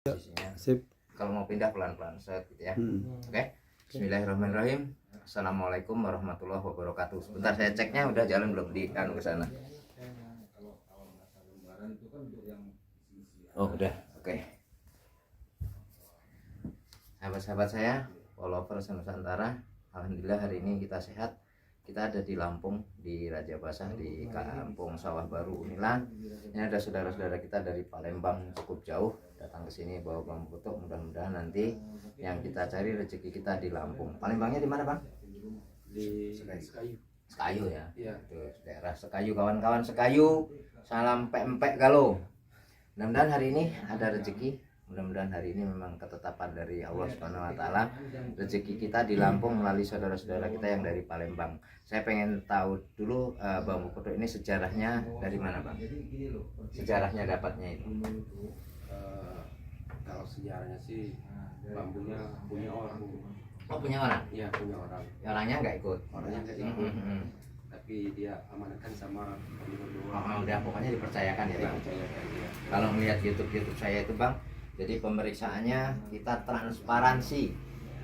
Posisinya. Sip. Kalau mau pindah pelan-pelan set gitu ya. Hmm. Oke. Bismillahirrahmanirrahim. Assalamualaikum warahmatullahi wabarakatuh. Sebentar saya ceknya udah jalan belum di kan ke sana. Oh, udah. Oke. Sahabat-sahabat saya, followers Nusantara, alhamdulillah hari ini kita sehat. Kita ada di Lampung, di Raja Basah, di Kampung Sawah Baru Unilan. Ini ada saudara-saudara kita dari Palembang, cukup jauh datang ke sini bawa bambu petuk. Mudah-mudahan nanti yang kita cari rezeki kita di Lampung. Palembangnya di mana, Bang? Di Sekayu. Sekayu ya. Iya. Tuh, daerah Sekayu, kawan-kawan Sekayu. Salam pempek galo. Mudah-mudahan hari ini ada rezeki. Mudah-mudahan hari ini memang ketetapan dari Allah Subhanahu wa taala. Rezeki kita di Lampung melalui saudara-saudara kita yang dari Palembang. Saya pengen tahu dulu bambu petuk ini sejarahnya dari mana, Bang? Sejarahnya dapatnya itu. Kalau sejarahnya sih bambunya punya orang. Oh, punya orang? Iya, punya orang. Orangnya nggak ikut. Orangnya nggak ikut. Tapi dia amanatkan sama berdua. Oh, udah pokoknya dipercayakan ya, Bang. Dipercayakan, iya. Kalau melihat YouTube saya itu, Bang, jadi pemeriksaannya kita transparansi,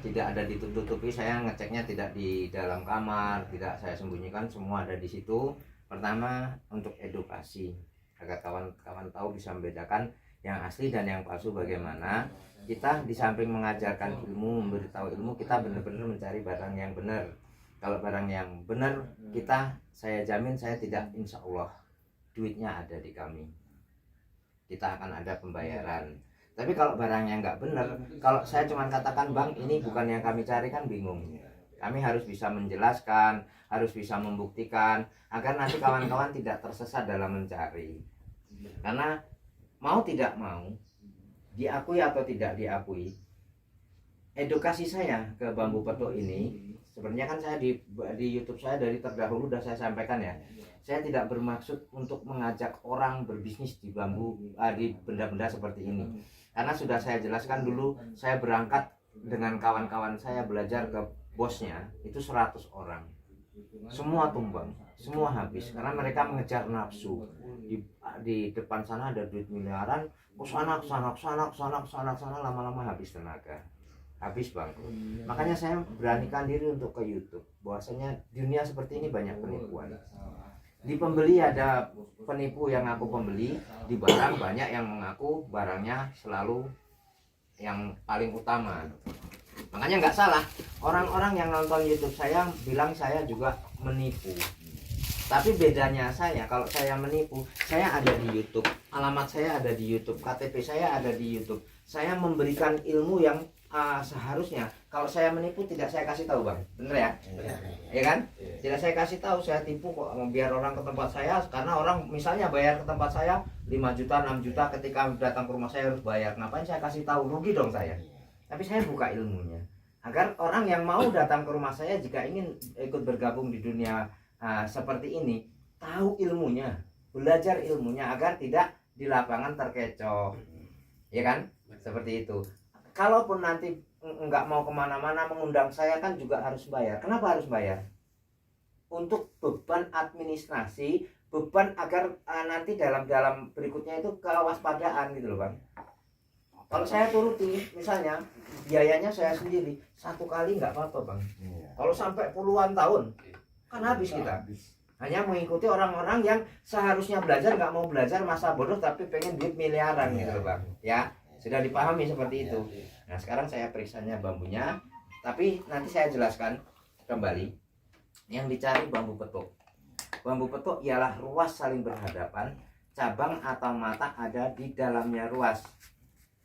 tidak ada ditutup-tutupi. Saya ngeceknya tidak di dalam kamar, tidak saya sembunyikan, semua ada di situ. Pertama untuk edukasi agar kawan-kawan tahu bisa membedakan yang asli dan yang palsu. Bagaimana kita di samping mengajarkan ilmu, memberitahu ilmu, kita benar-benar mencari barang yang benar. Kalau barang yang benar saya jamin saya tidak, insya Allah duitnya ada di kami, kita akan ada pembayaran. Tapi kalau barangnya nggak benar, kalau saya cuma katakan, Bang, ini bukan yang kami cari, kan bingung. Kami harus bisa menjelaskan, harus bisa membuktikan, agar nanti kawan-kawan tidak tersesat dalam mencari. Karena mau tidak mau, diakui atau tidak diakui, edukasi saya ke bambu petuk ini, sebenarnya kan saya di YouTube saya dari terdahulu sudah saya sampaikan ya. Saya tidak bermaksud untuk mengajak orang berbisnis di bambu, di benda-benda seperti ini. Karena sudah saya jelaskan dulu, saya berangkat dengan kawan-kawan saya belajar ke bosnya, itu 100 orang. Semua tumbang, semua habis. Karena mereka mengejar nafsu. Di depan sana ada duit miliaran, kesana, lama-lama habis tenaga. Habis, Bang. Makanya saya beranikan diri untuk ke YouTube. Bahwasanya dunia seperti ini banyak penipuan. Di pembeli ada penipu yang ngaku pembeli, di barang banyak yang mengaku barangnya selalu yang paling utama. Makanya nggak salah orang-orang yang nonton YouTube saya bilang saya juga menipu. Tapi bedanya saya, kalau saya menipu, saya ada di YouTube, alamat saya ada di YouTube, KTP saya ada di YouTube. Saya memberikan ilmu yang seharusnya. Kalau saya menipu tidak saya kasih tahu, Bang, bener ya? Ya kan? Tidak saya kasih tahu, saya tipu kok, biar orang ke tempat saya. Karena orang misalnya bayar ke tempat saya 5 juta, 6 juta, ketika datang ke rumah saya harus bayar. Ngapain saya kasih tahu? Rugi dong saya. Tapi saya buka ilmunya agar orang yang mau datang ke rumah saya jika ingin ikut bergabung di dunia seperti ini, tahu ilmunya, belajar ilmunya agar tidak di lapangan terkecoh. Ya kan? Seperti itu. Kalaupun nanti nggak mau kemana-mana mengundang saya kan juga harus bayar. Kenapa harus bayar? Untuk beban administrasi, beban agar nanti dalam berikutnya itu kewaspadaan gitu loh, Bang. Kalau saya turuti, misalnya biayanya saya sendiri, 1 kali nggak apa-apa, Bang. Kalau sampai puluhan tahun kan habis kita. Hanya mengikuti orang-orang yang seharusnya belajar nggak mau belajar, masa bodoh tapi pengen duit miliaran gitu loh, Bang. Ya. Sudah dipahami seperti itu. Nah, sekarang saya periksanya bambunya, tapi nanti saya jelaskan kembali. Yang dicari bambu petuk. Bambu petuk ialah ruas saling berhadapan, cabang atau mata ada di dalamnya ruas.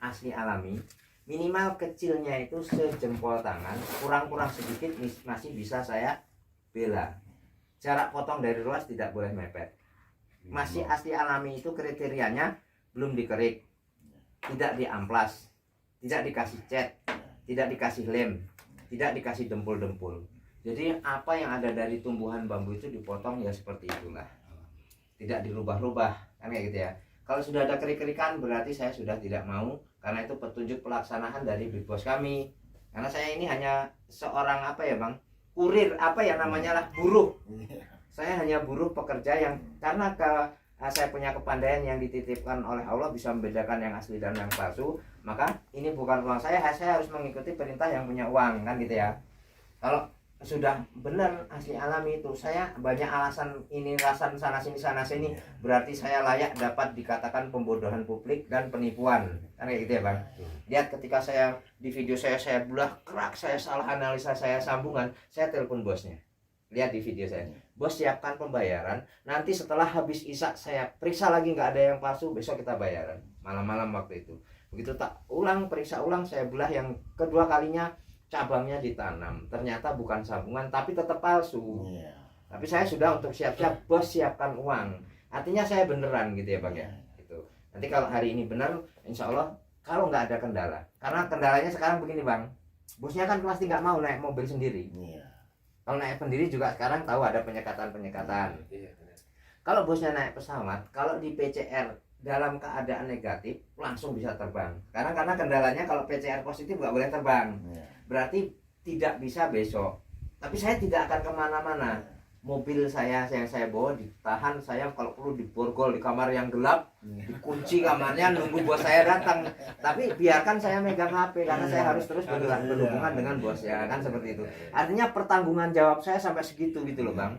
Asli alami, minimal kecilnya itu sejempol tangan, kurang sedikit masih bisa saya bela. Jarak potong dari ruas tidak boleh mepet. Masih asli alami itu kriterianya belum dikerik, tidak diamplas, tidak dikasih cat, tidak dikasih lem, tidak dikasih dempul-dempul. Jadi apa yang ada dari tumbuhan bambu itu dipotong ya seperti itulah, tidak dirubah-rubah, kan kayak gitu ya. Kalau sudah ada kerik-kerikan berarti saya sudah tidak mau, karena itu petunjuk pelaksanaan dari big boss kami. Karena saya ini hanya seorang apa ya, Bang, kurir, apa ya namanya lah, buruh. Saya hanya buruh pekerja yang karena saya punya kepandaian yang dititipkan oleh Allah bisa membedakan yang asli dan yang palsu. maka ini bukan uang saya harus mengikuti perintah yang punya uang, kan gitu ya. Kalau sudah benar asli alami itu, saya banyak alasan ini, alasan sana sini, berarti saya layak dapat dikatakan pembodohan publik dan penipuan, kan kayak gitu ya bang. Lihat ketika saya di video saya belah kerak, saya salah analisa, saya sambungan, saya telepon bosnya. Lihat di video saya, bos siapkan pembayaran, nanti setelah habis isak saya periksa lagi nggak ada yang palsu, besok kita bayaran. Malam-malam waktu itu, begitu tak ulang, periksa ulang, saya belah yang kedua kalinya, cabangnya ditanam, ternyata bukan sambungan tapi tetap palsu. Tapi saya sudah untuk siap-siap, bos siapkan uang, artinya saya beneran gitu ya bang ya. Gitu. Nanti kalau hari ini benar, insya Allah kalau nggak ada kendala, karena kendalanya sekarang begini bang, bosnya kan pasti nggak mau naik mobil sendiri. Kalau naik sendiri juga sekarang tahu ada penyekatan. Kalau bosnya naik pesawat, kalau di PCR dalam keadaan negatif langsung bisa terbang. Karena kendalanya kalau PCR positif nggak boleh terbang. Berarti tidak bisa besok. Tapi saya tidak akan kemana-mana. Mobil saya yang saya bawa ditahan, saya kalau perlu diborgol di kamar yang gelap, dikunci kamarnya nunggu bos saya datang. Tapi biarkan saya megang HP karena saya harus terus berhubungan dengan bos ya, kan seperti itu. Artinya pertanggungan jawab saya sampai segitu gitu loh bang.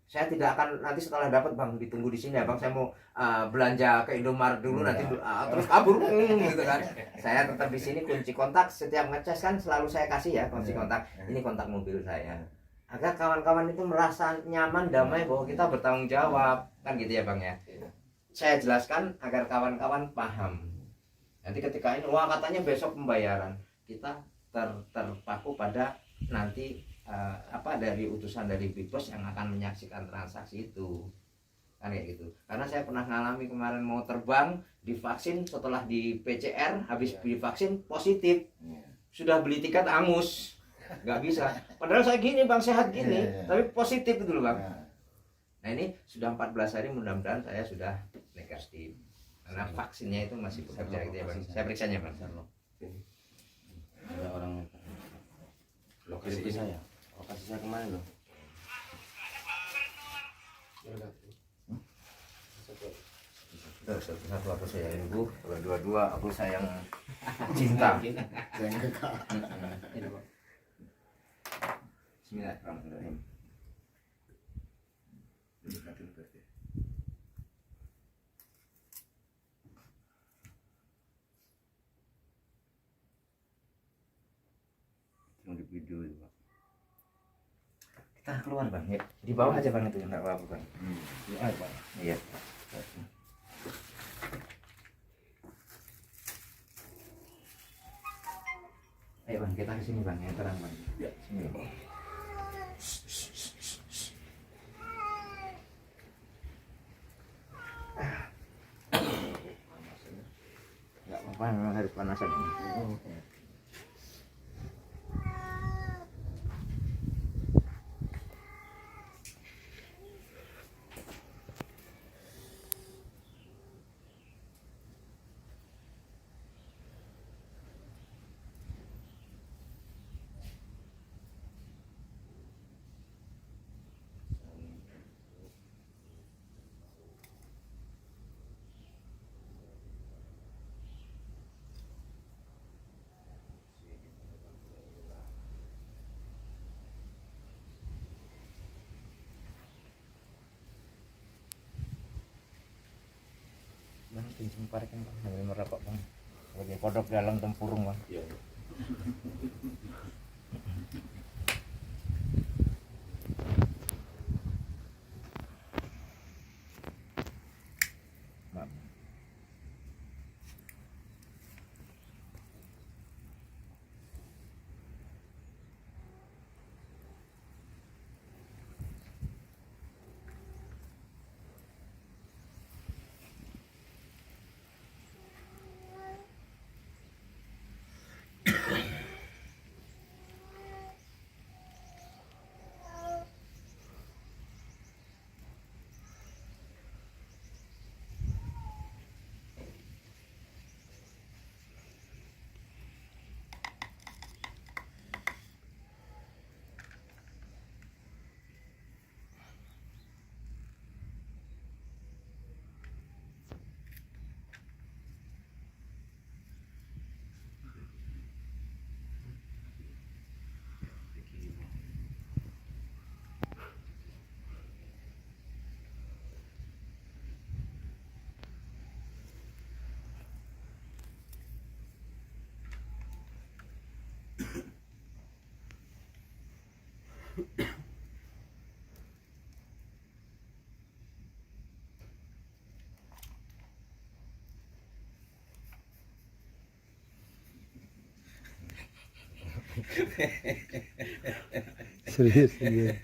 Saya tidak akan nanti setelah dapat bang ditunggu di sini ya bang, saya mau belanja ke Indomaret dulu nanti terus kabur gitu kan. Saya tetap di sini, kunci kontak setiap ngecas kan selalu saya kasih ya kunci kontak, ini kontak mobil saya, agar kawan-kawan itu merasa nyaman, damai bahwa kita bertanggung jawab, kan gitu ya bang ya. Saya jelaskan agar kawan-kawan paham. Nanti ketika ini wah katanya besok pembayaran, kita terpaku pada nanti dari utusan dari Big Boss yang akan menyaksikan transaksi itu, kan kayak gitu. Karena saya pernah ngalami kemarin mau terbang, divaksin, setelah di PCR habis divaksin positif, sudah beli tiket angus, nggak bisa. Padahal saya gini bang, sehat gini, tapi positif itu loh bang. Nah ini sudah 14 hari, mudah-mudahan saya sudah negatif karena vaksinnya itu masih bekerja gitu ya bang. Saya periksanya bang. Ada orang lokasi saya kemana loh? Satu aku sayang ibu, dua aku sayang cinta. Bismillahirrahmanirrahim. Di video itu Pak. Kita keluar bang ya, di bawah aja bang, itu nggak apa-apa bang. Iya. Ayo bang, kita kesini bang, yang terang bang. Ya, sini. Nggak apa-apa, memang harus panasan ini. Bang, pinjam parek kan bang, sambil merokok bang. Sebagai kodok dalam tempurung bang. Iya. Maaf. Serius dia.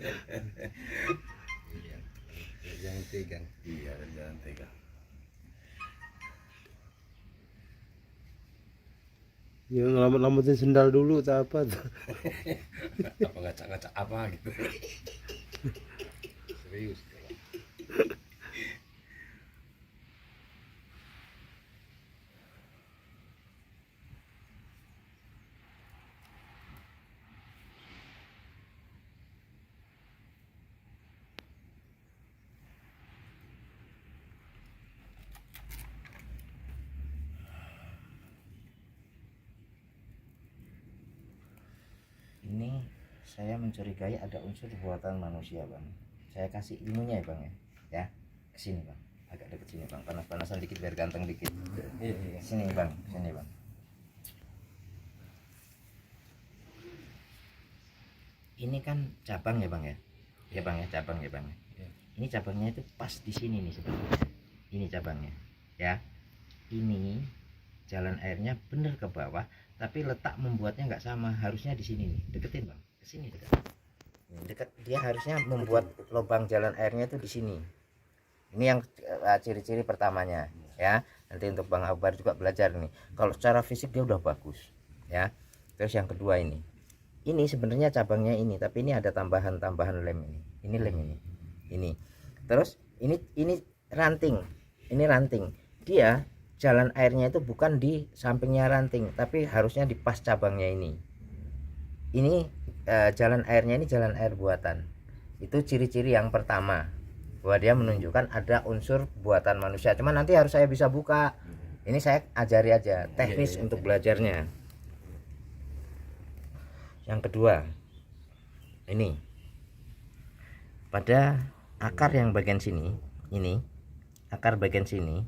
Jangan tegang. Iya, jangan tega. Ya ngelamat-lamatin sendal dulu tak apa tuh. Apa ngacak-ngacak apa gitu. Serius. Ini saya mencurigai ada unsur buatan manusia bang. Saya kasih ilmunya ya bang ya. Kesini bang, agak deket sini bang, panas-panasan dikit biar ganteng dikit. Sini bang, sini bang. Ini kan cabang ya bang ya. Ya bang ya, cabang ya bang. Ini cabangnya itu pas di sini nih sebenarnya. Ini cabangnya ya. Ini jalan airnya bener ke bawah, tapi letak membuatnya nggak sama. Harusnya di sini nih, deketin bang, ke sini dekat. Dekat, dia harusnya membuat lubang jalan airnya itu di sini. Ini yang ciri-ciri pertamanya ya. Nanti untuk Bang Akbar juga belajar nih. Kalau secara fisik dia udah bagus ya. Terus yang kedua ini sebenarnya cabangnya ini, tapi ini ada tambahan lem ini. Ini lem ini. Terus ini ranting. Ini ranting. Dia jalan airnya itu bukan di sampingnya ranting, tapi harusnya di pas cabangnya ini. Ini jalan airnya ini jalan air buatan. Itu ciri-ciri yang pertama, bahwa dia menunjukkan ada unsur buatan manusia. Cuman nanti harus saya bisa buka. Ini saya ajari aja teknis untuk belajarnya. Yang kedua, ini pada akar yang bagian sini, ini akar bagian sini,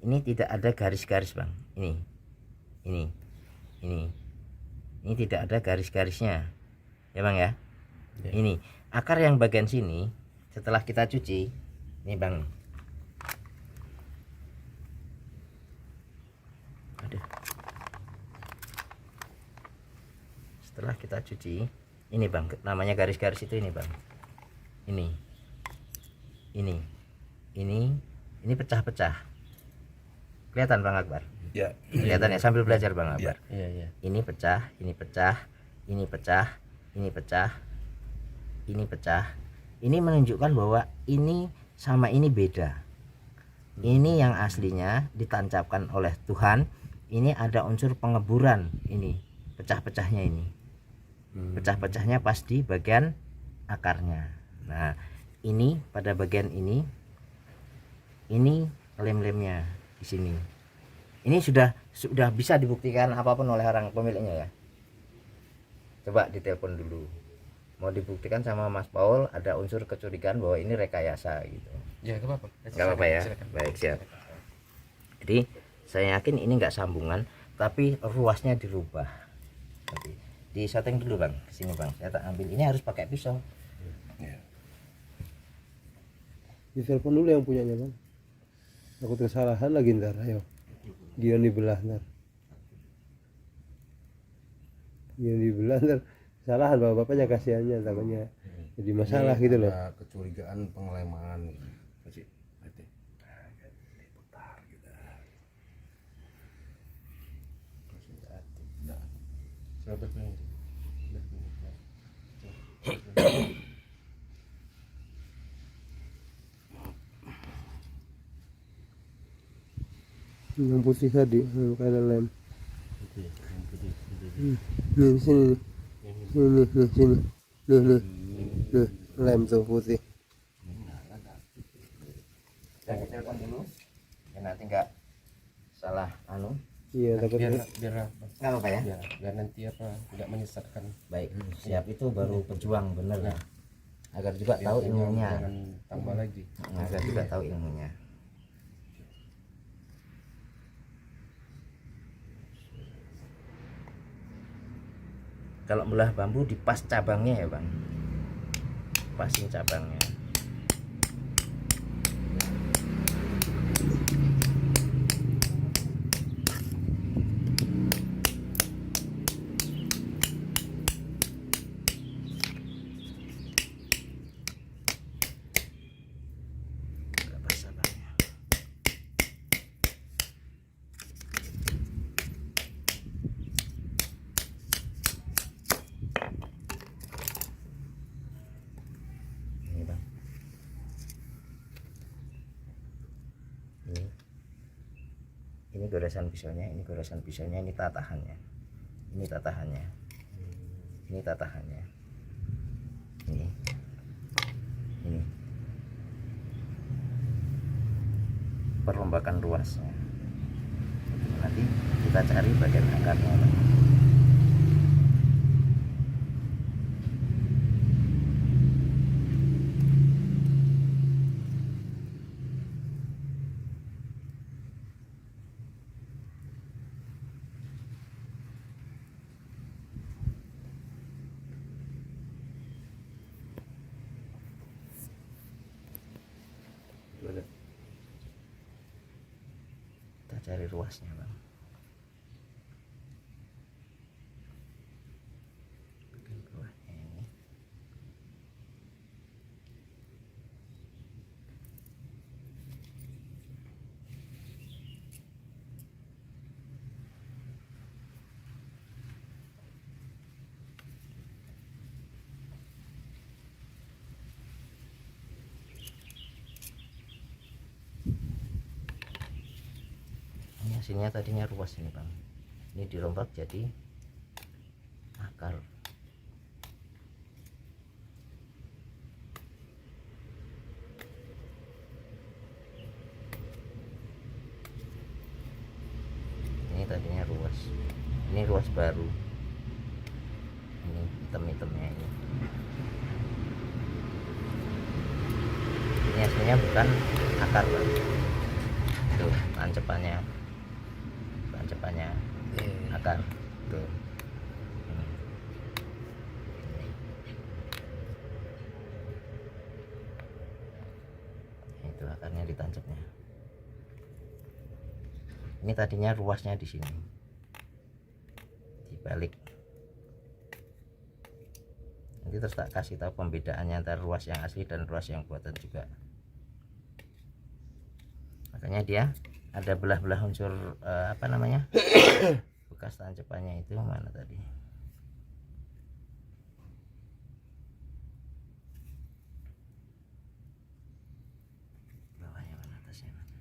ini tidak ada garis-garis bang. Ini tidak ada garis-garisnya ya bang ya. Ini akar yang bagian sini setelah kita cuci ini bang. Setelah kita cuci ini bang, namanya garis-garis itu ini bang. Ini pecah-pecah. Kelihatan Bang Akbar? Ya. Kelihatan ya, sambil belajar Bang Akbar. Iya. Ini pecah, ini pecah, ini pecah, ini pecah, ini pecah. Ini menunjukkan bahwa ini sama ini beda. Ini yang aslinya ditancapkan oleh Tuhan. Ini ada unsur pengeburan ini, pecah-pecahnya ini. Pecah-pecahnya pas di bagian akarnya. Nah, ini pada bagian ini lem-lemnya di sini. Ini sudah bisa dibuktikan apapun oleh orang pemiliknya ya. Coba ditelepon dulu. Mau dibuktikan sama Mas Paul, ada unsur kecurigaan bahwa ini rekayasa gitu. Ya, enggak apa-apa. Enggak apa-apa ya. Silakan. Baik, siap. Jadi saya yakin ini enggak sambungan, tapi ruasnya dirubah. Nanti di setting dulu Bang, kesini Bang. Saya tak ambil. Ini harus pakai pisau. Ditelepon dulu yang punyanya bang. Aku kesalahan lagi ntar, ayo. Dia dibelah ntar. Dia dibelah ntar. Kesalahan bapak-bapaknya kasihannya takutnya jadi masalah gitu loh. Ada kecurigaan pengeleman gitu. Masih hati. Putar gitu. Coba Yang putih tadi, ada lem. Nih sini, nih sini, nih, lem tuh putih. Saya telepon dulu. Ya nanti enggak salah anu. Iya takut. biar Enggak apa-apa ya. biar nanti apa enggak menyesatkan. Baik, siap itu baru pejuang bener ya. Agar juga tahu ilmunya. Jangan tambah lagi. Agar juga tahu ilmunya. Kalau belah bambu di pas cabangnya ya Bang. lepasin cabangnya. Lepas cabangnya. Ini bang, ini goresan pisaunya, ini goresan pisaunya, ini tatahannya, ini tatahannya, ini tatahannya, ini perlombakan ruasnya. Nanti kita cari bagian akarnya bang. Kita cari ruasnya bang. Bagian bawahnya ini. Ini hasilnya tadinya ruas ini bang, ini dirombak jadi akar. Ini tadinya ruas, ini ruas baru, ini hitam-hitamnya ini. Ini hasilnya bukan akar bang, tuh tancepannya akar tuh. Itu akarnya ditancapnya. Ini tadinya ruasnya di sini, dibalik. Nanti terus tak kasih tahu pembedaannya antara ruas yang asli dan ruas yang buatan juga. Makanya dia ada belah-belah unsur apa namanya bekas tancepannya itu mana tadi. Bawahnya mana, atasnya mana.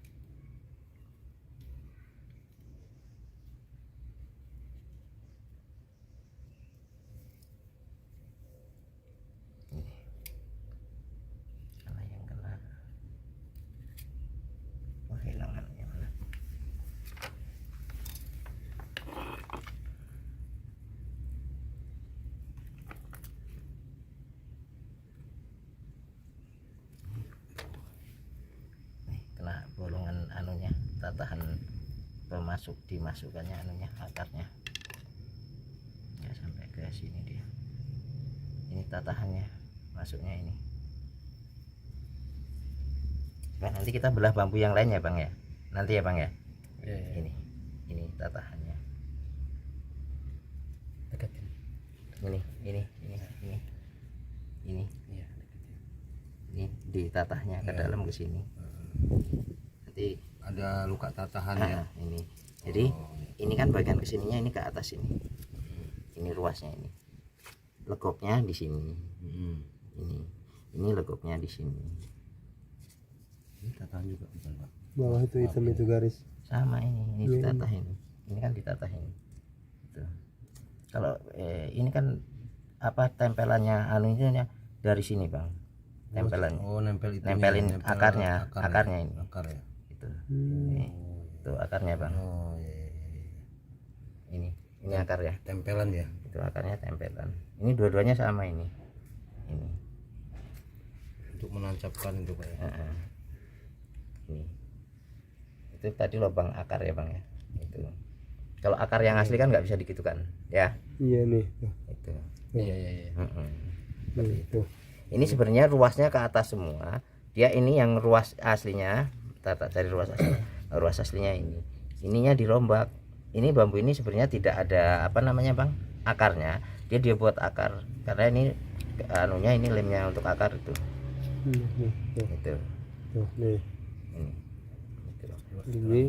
Ini kalau yang kena hilangannya mana. Kena bolongan anunya, tatahan pemasuk dimasukkannya anunya, akarnya ya sampai ke sini dia. Ini tatahannya masuknya ini. Nah, nanti kita belah bambu yang lain ya bang ya, nanti ya bang ya. Ini tatahannya. Deketin. Ini di tatahnya ke dalam ke sini. Nanti Ada luka tatahan ya. ini. Jadi ini kan bagian kesininya, ini ke atas ini. Ini ruasnya ini. Legoknya di sini. Ini legoknya di sini. Ini tatahan juga bukan pak? Bawah itu hitam itu garis. Sama ini ditatah ini. Ini kan ditatah ini. Itu. Kalau ini kan apa tempelannya anunya dari sini bang. Tempelan. Oh nempel itu. Nempelin akarnya ini. Akar ya. Itu. Itu akarnya bang. Oh iya. Ini akar ya. Tempelan ya. Itu akarnya tempelan. Ini dua-duanya sama ini. Ini. Untuk menancapkan itu pak ya. Ini. Itu tadi lubang akar ya bang ya. Itu. Kalau akar yang asli kan nggak bisa digitukan ya. Iya nih. Itu. Iya. Tuh. Ini sebenarnya ruasnya ke atas semua. Dia ini yang ruas aslinya. Tak cari ruas aslinya. Ruas aslinya ini. Ininya dirombak. Ini bambu ini sebenarnya tidak ada apa namanya bang, akarnya. Dia buat akar. Karena ini anunya ini lemnya untuk akar itu. Nih, tuh, Itu. tuh, nih. Ini. Itu. Ini,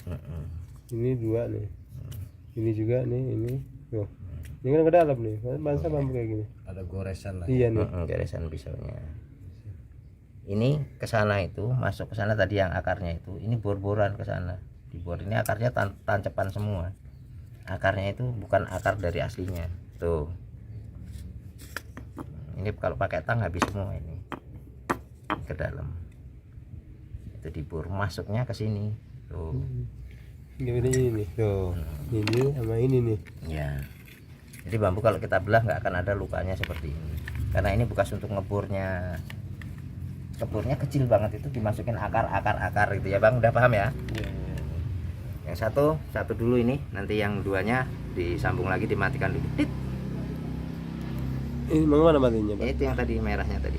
Mm-mm. ini 2 nih. Ini juga nih, ini. Tuh. Ini kan ke dalam nih. Masa bambu kayak gini. Ada goresan lah. Iya nih. Garesan pisaunya. Ini ke sana itu, masuk ke sana tadi yang akarnya itu. Ini bor-boran ke sana. Di bor ini akarnya tancapan semua. Akarnya itu bukan akar dari aslinya. Tuh. Ini kalau pakai tang habis semua ini. Ke dalam. Itu di bor, masuknya ke sini. Tuh. Ini bedanya ini nih. Tuh. Ini sama ini nih. Ya. Jadi bambu kalau kita belah nggak akan ada lukanya seperti ini. Karena ini bekas untuk ngebornya. Kebornya kecil banget itu dimasukin akar gitu ya bang, udah paham ya? Yang satu dulu ini, nanti yang duanya disambung lagi, dimatikan dulu. Tit. Ini mana matinya, Pak? Itu yang tadi merahnya tadi.